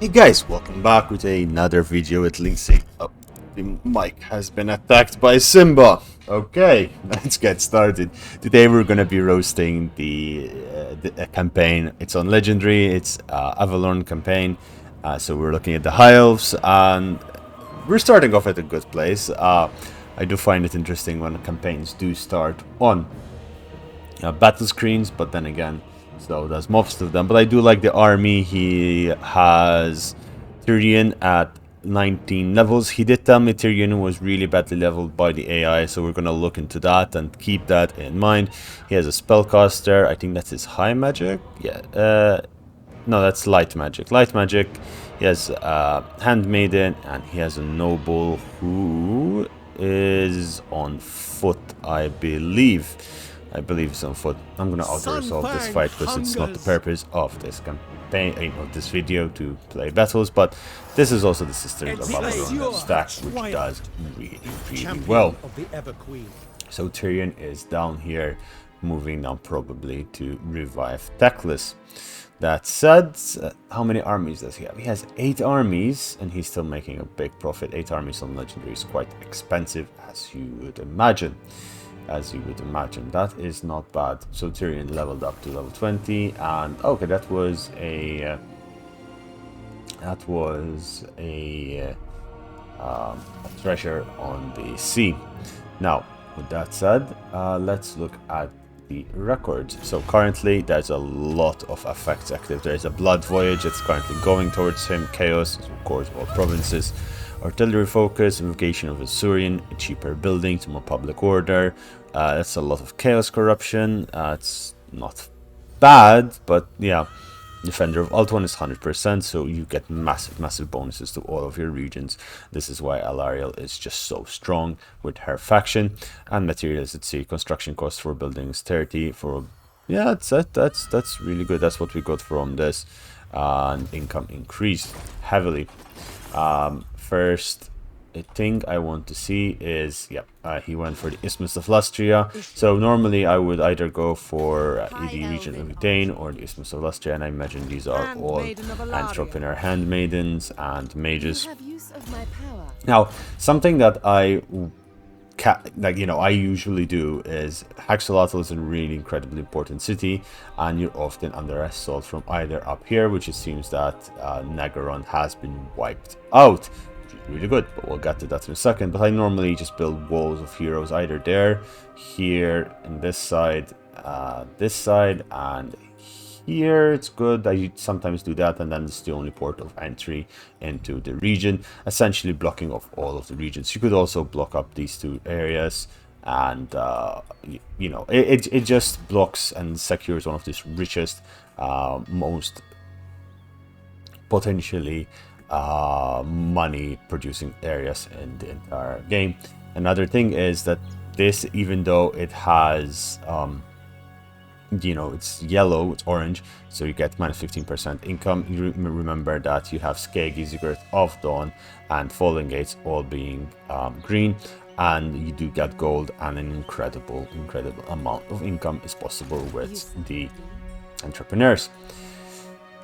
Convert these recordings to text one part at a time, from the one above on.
Hey guys, welcome back with another video with Linksy. Oh, the mic has been attacked by Simba. Okay, let's get started. Today we're gonna be roasting the campaign. It's on Legendary. It's Averlorn campaign. So we're looking at the High Elves, and we're starting off at a good place. I do find it interesting when campaigns do start on battle screens, but then again, so does most of them. But I do like the army. He has Tyrion at 19 levels. He did tell me Tyrion was really badly leveled by the AI, so we're gonna look into that and keep that in mind. He has a spellcaster. I think that's his high magic. Yeah. No, that's light magic. Light magic. He has handmaiden, and he has a noble who is on foot, I believe. It's on foot. I'm gonna auto-resolve this fight because it's not the purpose of this campaign, of this video, to play battles, but this is also the Sisters of Averlorn stack, which does really well. So Tyrion is down here, moving now probably to revive Teclis. That said, how many armies does he have? He has 8 armies, and he's still making a big profit. 8 armies on Legendary is quite expensive, as you would imagine. That is not bad. So Tyrion leveled up to level 20, and okay, that was a treasure on the sea. Now, with that said, let's look at the records. So currently there's a lot of effects active. There's a blood voyage that's currently going towards him. Chaos, of course, all provinces. Artillery focus, invocation of Asurion, cheaper buildings, more public order. That's a lot of chaos corruption. It's not bad, but yeah. Defender of Alt1 is 100%, so you get massive bonuses to all of your regions. This is why Alariel is just so strong with her faction. And materials at sea, construction cost for buildings 30 for, yeah, that's really good. That's what we got from this. And income increased heavily. First thing I want to see is, he went for the Isthmus of Lustria. So normally I would either go for the region of Utane or the Isthmus of Lustria, and I imagine these are all entrepreneur handmaidens and mages. Now, something that I usually do is Haxolotl is a really incredibly important city, and you're often under assault from either up here, which it seems that Nagaron has been wiped out. Really good, but we'll get to that in a second. But I normally just build walls of heroes either there, here, in this side, and here. It's good. I sometimes do that, and then it's the only port of entry into the region, essentially blocking off all of the regions. You could also block up these 2 areas, and it just blocks and secures one of the richest, most potentially money producing areas in the entire game. Another thing is that this, even though it has it's yellow, it's orange, so you get minus 15% income. You remember that you have Skegi, Ziggurat of Dawn, and Fallen Gates all being green, and you do get gold, and an incredible amount of income is possible with the entrepreneurs.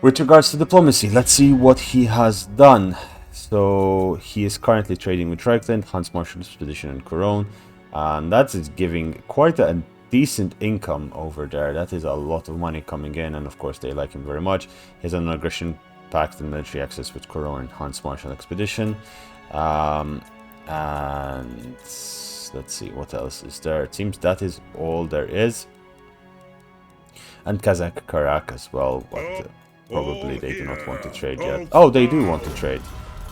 With regards to diplomacy, let's see what he has done. So he is currently trading with Reichland, Hans Marshall Expedition, and Coron, and that is giving quite a decent income over there. That is a lot of money coming in, and of course they like him very much. He has an aggression pact and military access with Coron and Hans Marshall Expedition. And let's see what else is there. It seems that is all there is. And Kazakh Karak as well, but probably they do not want to trade yet. Oh, they do want to trade.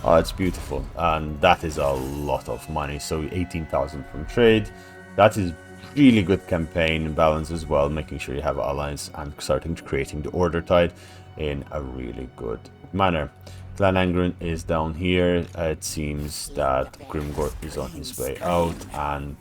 Oh, it's beautiful. And that is a lot of money. So 18,000 from trade. That is really good campaign balance as well, making sure you have alliance and starting to creating the order tide in a really good manner. Clan Angren is down here. It seems that Grimgor is on his way out, and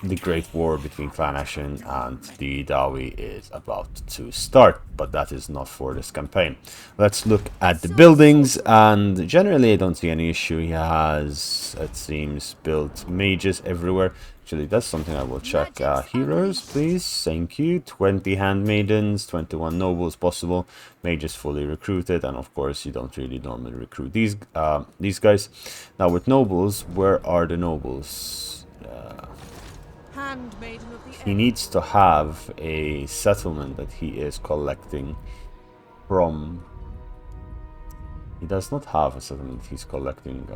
the Great War between Clan Ashen and the Dawi is about to start, but that is not for this campaign. Let's look at the buildings, and generally I don't see any issue. He has, it seems, built mages everywhere. Actually, that's something I will check. Heroes, please. Thank you. 20 handmaidens, 21 nobles possible. Mages fully recruited, and of course, you don't really normally recruit these guys. Now, with nobles, where are the nobles? He needs to have a settlement that he is collecting from. He does not have a settlement he's collecting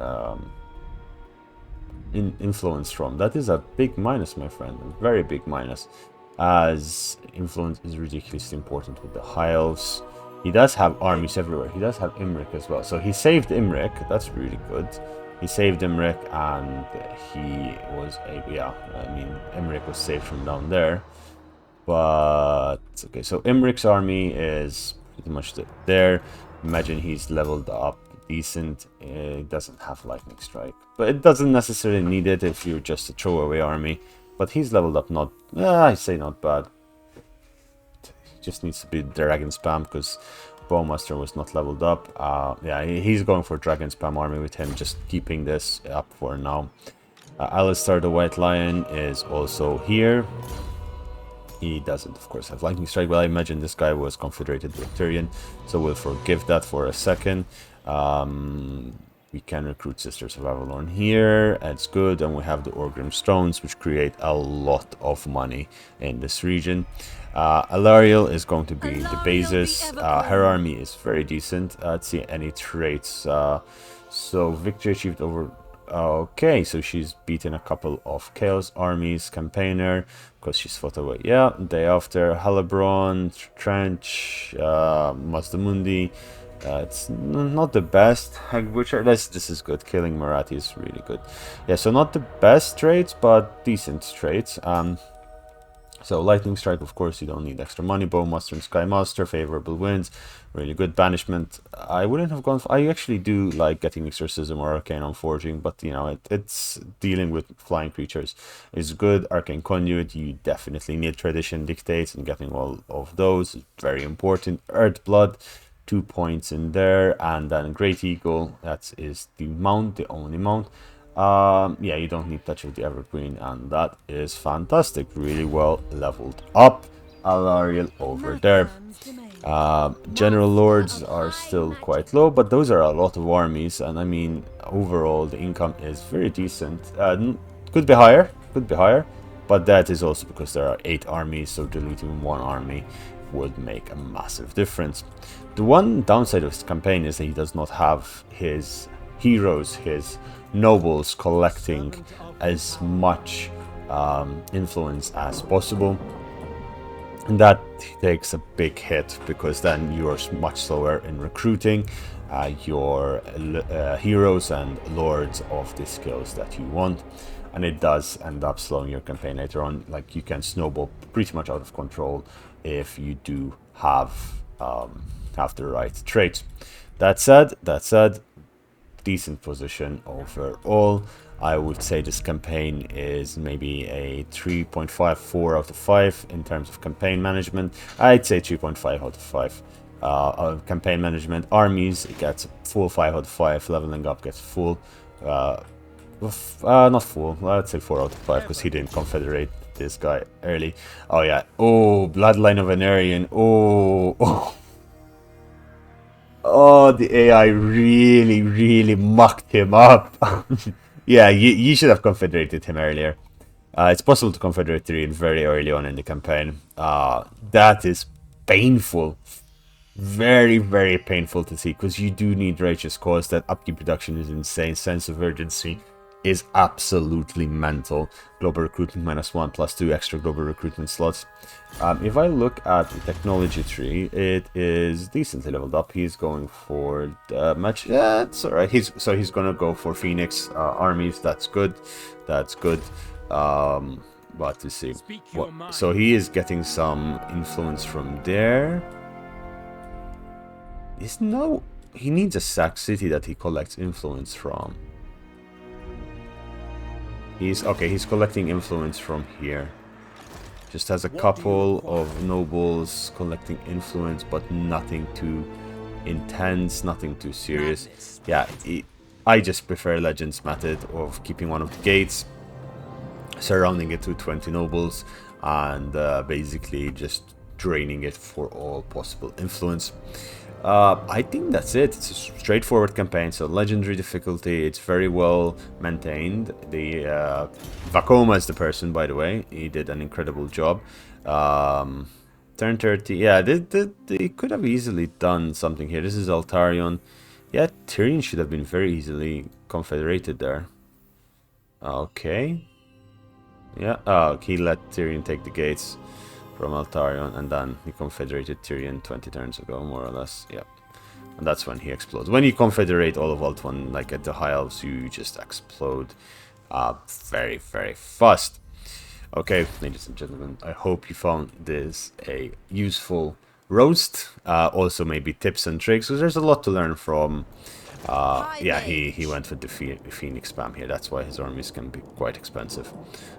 influence from. That is a big minus, my friend. A very big minus. As influence is ridiculously important with the High Elves. He does have armies everywhere. He does have Imric as well. So he saved Imric. That's really good. He saved Imric, and he was Imric was saved from down there. But okay, so Imric's army is pretty much there. Imagine he's leveled up decent. It doesn't have lightning strike, but it doesn't necessarily need it if you're just a throwaway army. But he's leveled up not, I say not bad. He just needs to be dragon spam because Bowmaster was not leveled up. Yeah, he's going for dragon spam army with him, just keeping this up for now. Alistair the White Lion is also here. He doesn't, of course, have lightning strike, but I imagine this guy was confederated with Tyrion, so we'll forgive that for a second. We can recruit Sisters of Averlorn here. That's good, and we have the Orgrim Stones, which create a lot of money in this region. Alariel is going to be the basis. Her army is very decent. Let's see any traits. So victory achieved over. Okay, so she's beaten a couple of Chaos armies, Campaigner, because she's fought away. Yeah, day after, Halibron, Trench, Mazdamundi. It's not the best, which this is good. Killing Marathi is really good. Yeah, so not the best traits, but decent traits. So Lightning Strike, of course, you don't need extra money. Bowmaster and Skymaster, favorable wins, really good. Banishment, I wouldn't have gone for, I actually do like getting Exorcism or Arcane on Forging, but you know, it's dealing with flying creatures is good. Arcane Conduit, you definitely need. Tradition Dictates, and getting all of those is very important. Earth Blood, 2 points in there, and then Great Eagle, that is the mount, the only mount. Yeah, you don't need Touch of the Evergreen, and that is fantastic. Really well leveled up. Alariel over there. General Lords are still quite low, but those are a lot of armies, and I mean, overall, the income is very decent. Could be higher, but that is also because there are 8 armies, so deleting 1 army would make a massive difference. The one downside of this campaign is that he does not have his heroes, his nobles collecting as much influence as possible, and that takes a big hit because then you're much slower in recruiting your heroes and lords of the skills that you want, and it does end up slowing your campaign later on. Like, you can snowball pretty much out of control if you do have the right traits. That said, decent position overall. I would say this campaign is maybe a 3.54 out of 5 in terms of campaign management. I'd say 3.5 out of 5. Campaign management. Armies, it gets full 5 out of 5. Leveling up gets full. Not full. Let's say 4 out of 5 because he didn't confederate this guy early. Oh yeah. Oh, Bloodline of Anarian. Oh. Oh, the AI really mucked him up. Yeah, you should have confederated him earlier. It's possible to confederate Tyrion very early on in the campaign. That is painful. Very painful to see, because you do need Righteous Cause. That upkeep reduction is insane. Sense of urgency is absolutely mental. Global recruitment -1 +2 extra global recruitment slots. If I look at the technology tree, it is decently leveled up. He's going for the match. Yeah, it's alright. He's gonna go for Phoenix armies. That's good. But to see what, so he is getting some influence from there. He needs a sack city that he collects influence from. He's collecting influence from here. Just has a couple of nobles collecting influence, but nothing too intense, nothing too serious. Yeah, I just prefer Legends method of keeping one of the gates. surrounding it with 20 nobles, and basically just draining it for all possible influence. I think that's it. It's a straightforward campaign, so legendary difficulty. It's very well maintained. The Vacoma is the person, by the way. He did an incredible job. Turn 30. Yeah, they could have easily done something here. This is Altarion. Yeah, Tyrion should have been very easily confederated there. Okay. Yeah, he let Tyrion take the gates from Altarion, and then he confederated Tyrion 20 turns ago, more or less. Yep. And that's when he explodes. When you confederate all of Alt 1, like at the High Elves, you just explode very, very fast. Okay, ladies and gentlemen, I hope you found this a useful roast. Also, maybe tips and tricks, because there's a lot to learn from. Yeah, he went with the Phoenix spam here. That's why his armies can be quite expensive.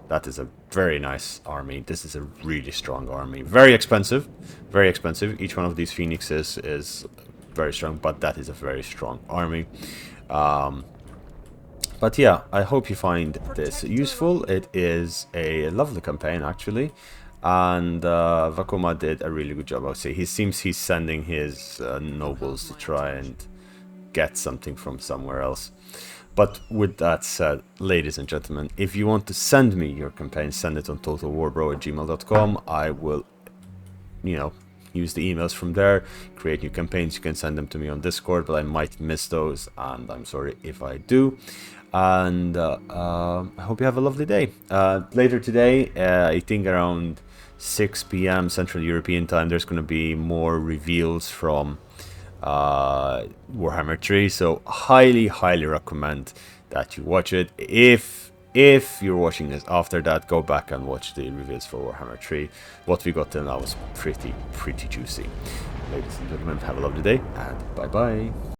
That is a very nice army. This is a really strong army. Very expensive. Very expensive. Each one of these Phoenixes is very strong, but that is a very strong army. But yeah, I hope you find this useful. It is a lovely campaign, actually. And Vacoma did a really good job, I would say. He seems he's sending his nobles to try and get something from somewhere else. But with that said, ladies and gentlemen, if you want to send me your campaign, send it on totalwarbro@gmail.com. I will, use the emails from there, create new campaigns. You can send them to me on Discord, but I might miss those, and I'm sorry if I do. And I hope you have a lovely day. Later today, I think around 6 p.m. Central European time, there's going to be more reveals from Warhammer 3, so highly recommend that you watch it. If you're watching this after that, go back and watch the reveals for Warhammer 3. What we got till now was pretty juicy. Ladies and gentlemen, have a lovely day, and bye bye.